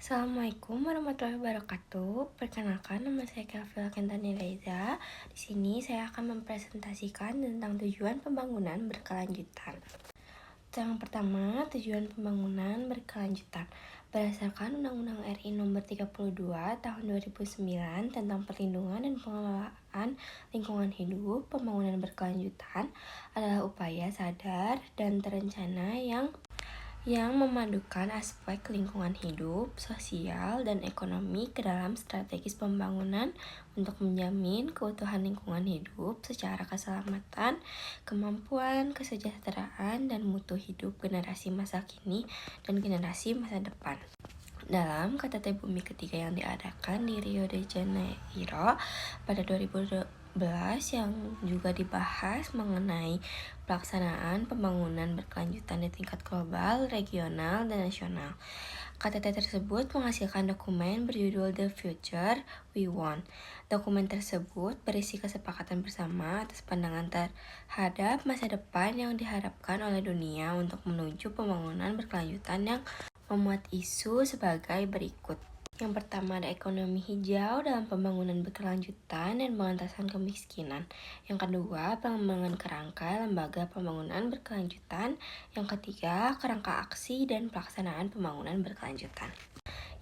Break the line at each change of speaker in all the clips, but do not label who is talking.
Assalamualaikum warahmatullahi wabarakatuh. Perkenalkan, nama saya Kafila Kentani Reza. Di sini saya akan mempresentasikan tentang tujuan pembangunan berkelanjutan. Yang pertama, tujuan pembangunan berkelanjutan. Berdasarkan Undang-Undang RI Nomor 32 Tahun 2009 tentang perlindungan dan pengelolaan lingkungan hidup, pembangunan berkelanjutan adalah upaya sadar dan terencana yang memadukan aspek lingkungan hidup, sosial, dan ekonomi ke dalam strategis pembangunan untuk menjamin keutuhan lingkungan hidup secara keselamatan, kemampuan, kesejahteraan, dan mutu hidup generasi masa kini dan generasi masa depan. Dalam KTT Bumi ketiga yang diadakan di Rio de Janeiro pada 2012 yang juga dibahas mengenai pelaksanaan pembangunan berkelanjutan di tingkat global, regional, dan nasional. KTT tersebut menghasilkan dokumen berjudul The Future We Want. Dokumen tersebut berisi kesepakatan bersama atas pandangan terhadap masa depan yang diharapkan oleh dunia untuk menuju pembangunan berkelanjutan yang memuat isu sebagai berikut. Yang pertama ada ekonomi hijau dalam pembangunan berkelanjutan dan pengentasan kemiskinan. Yang kedua, pengembangan kerangka lembaga pembangunan berkelanjutan. Yang ketiga, kerangka aksi dan pelaksanaan pembangunan berkelanjutan.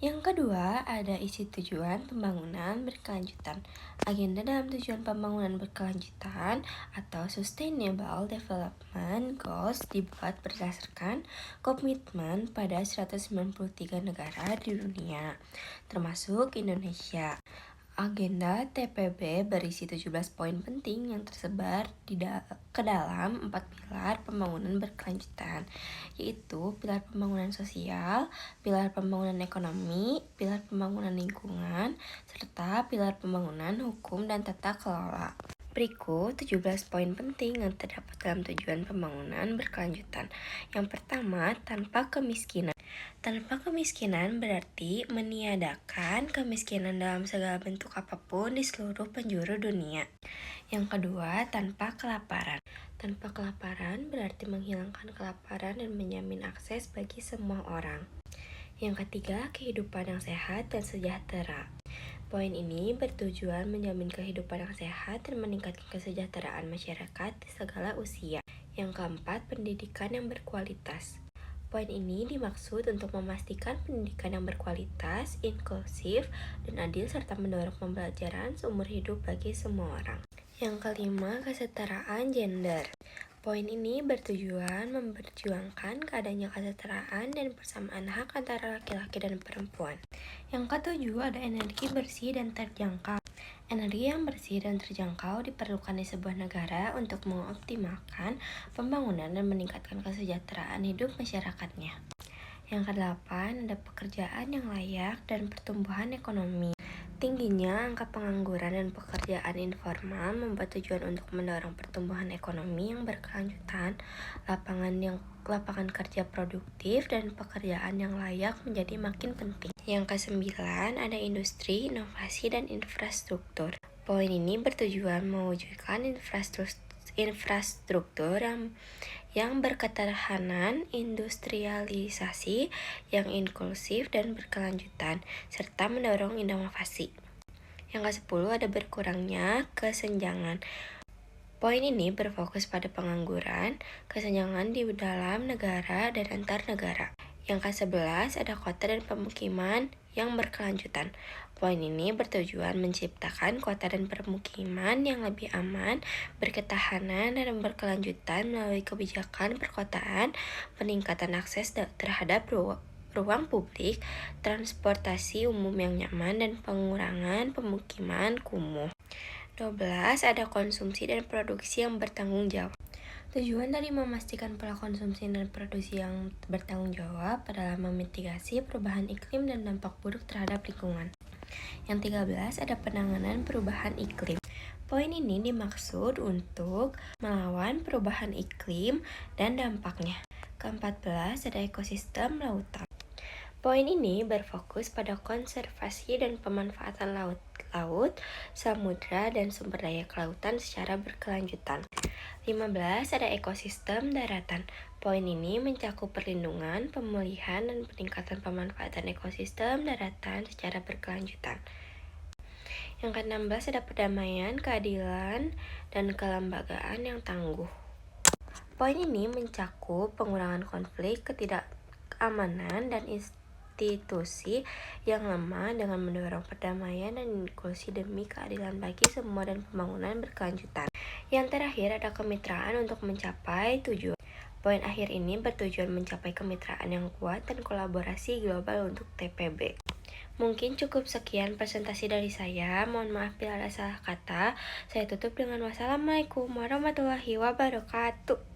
Yang kedua, ada isi tujuan pembangunan berkelanjutan. Agenda dalam tujuan pembangunan berkelanjutan atau Sustainable Development Goals dibuat berdasarkan komitmen pada 193 negara di dunia, termasuk Indonesia. Agenda TPB berisi 17 poin penting yang tersebar ke dalam 4 pilar pembangunan berkelanjutan, yaitu pilar pembangunan sosial, pilar pembangunan ekonomi, pilar pembangunan lingkungan, serta pilar pembangunan hukum dan tata kelola. Berikut 17 poin penting yang terdapat dalam tujuan pembangunan berkelanjutan. Yang pertama, tanpa kemiskinan. Tanpa kemiskinan berarti meniadakan kemiskinan dalam segala bentuk apapun di seluruh penjuru dunia. Yang kedua, tanpa kelaparan. Tanpa kelaparan berarti menghilangkan kelaparan dan menjamin akses bagi semua orang. Yang ketiga, kehidupan yang sehat dan sejahtera. Poin ini bertujuan menjamin kehidupan yang sehat dan meningkatkan kesejahteraan masyarakat di segala usia. Yang keempat, pendidikan yang berkualitas. Poin ini dimaksud untuk memastikan pendidikan yang berkualitas, inklusif, dan adil serta mendorong pembelajaran seumur hidup bagi semua orang. Yang kelima, kesetaraan gender. Poin ini bertujuan memperjuangkan keadanya kesetaraan dan persamaan hak antara laki-laki dan perempuan. Yang ketujuh ada energi bersih dan terjangkau. Energi yang bersih dan terjangkau diperlukan di sebuah negara untuk mengoptimalkan pembangunan dan meningkatkan kesejahteraan hidup masyarakatnya. Yang kedelapan ada pekerjaan yang layak dan pertumbuhan ekonomi. Tingginya angka pengangguran dan pekerjaan informal membuat tujuan untuk mendorong pertumbuhan ekonomi yang berkelanjutan, lapangan kerja produktif, dan pekerjaan yang layak menjadi makin penting. Yang kesembilan ada industri, inovasi, dan infrastruktur. Poin ini bertujuan mewujudkan infrastruktur yang berketahanan, industrialisasi yang inklusif dan berkelanjutan, serta mendorong inovasi. Yang ke-10 ada berkurangnya kesenjangan. Poin ini berfokus pada pengangguran, kesenjangan di dalam negara dan antar negara. Yang ke-11 ada kota dan pemukiman yang berkelanjutan. Poin ini bertujuan menciptakan kota dan permukiman yang lebih aman, berketahanan, dan berkelanjutan melalui kebijakan perkotaan, peningkatan akses terhadap ruang publik, transportasi umum yang nyaman, dan pengurangan pemukiman kumuh. 12 ada konsumsi dan produksi yang bertanggung jawab. Tujuan dari memastikan pola konsumsi dan produksi yang bertanggung jawab adalah memitigasi perubahan iklim dan dampak buruk terhadap lingkungan. Yang 13 ada penanganan perubahan iklim. Poin ini dimaksud untuk melawan perubahan iklim dan dampaknya. Ke-14 ada ekosistem lautan. Poin ini berfokus pada konservasi dan pemanfaatan laut, samudra, dan sumber daya kelautan secara berkelanjutan. 15 ada ekosistem daratan. Poin ini mencakup perlindungan, pemulihan, dan peningkatan pemanfaatan ekosistem daratan secara berkelanjutan. Yang ke-16 ada perdamaian, keadilan, dan kelembagaan yang tangguh. Poin ini mencakup pengurangan konflik, ketidakamanan, dan institusi yang lemah dengan mendorong perdamaian dan inklusi demi keadilan bagi semua dan pembangunan berkelanjutan. Yang terakhir ada kemitraan untuk mencapai tujuan. Poin akhir ini bertujuan mencapai kemitraan yang kuat dan kolaborasi global untuk TPB. Mungkin cukup sekian presentasi dari saya. Mohon maaf bila ada salah kata. Saya tutup dengan wassalamualaikum warahmatullahi wabarakatuh.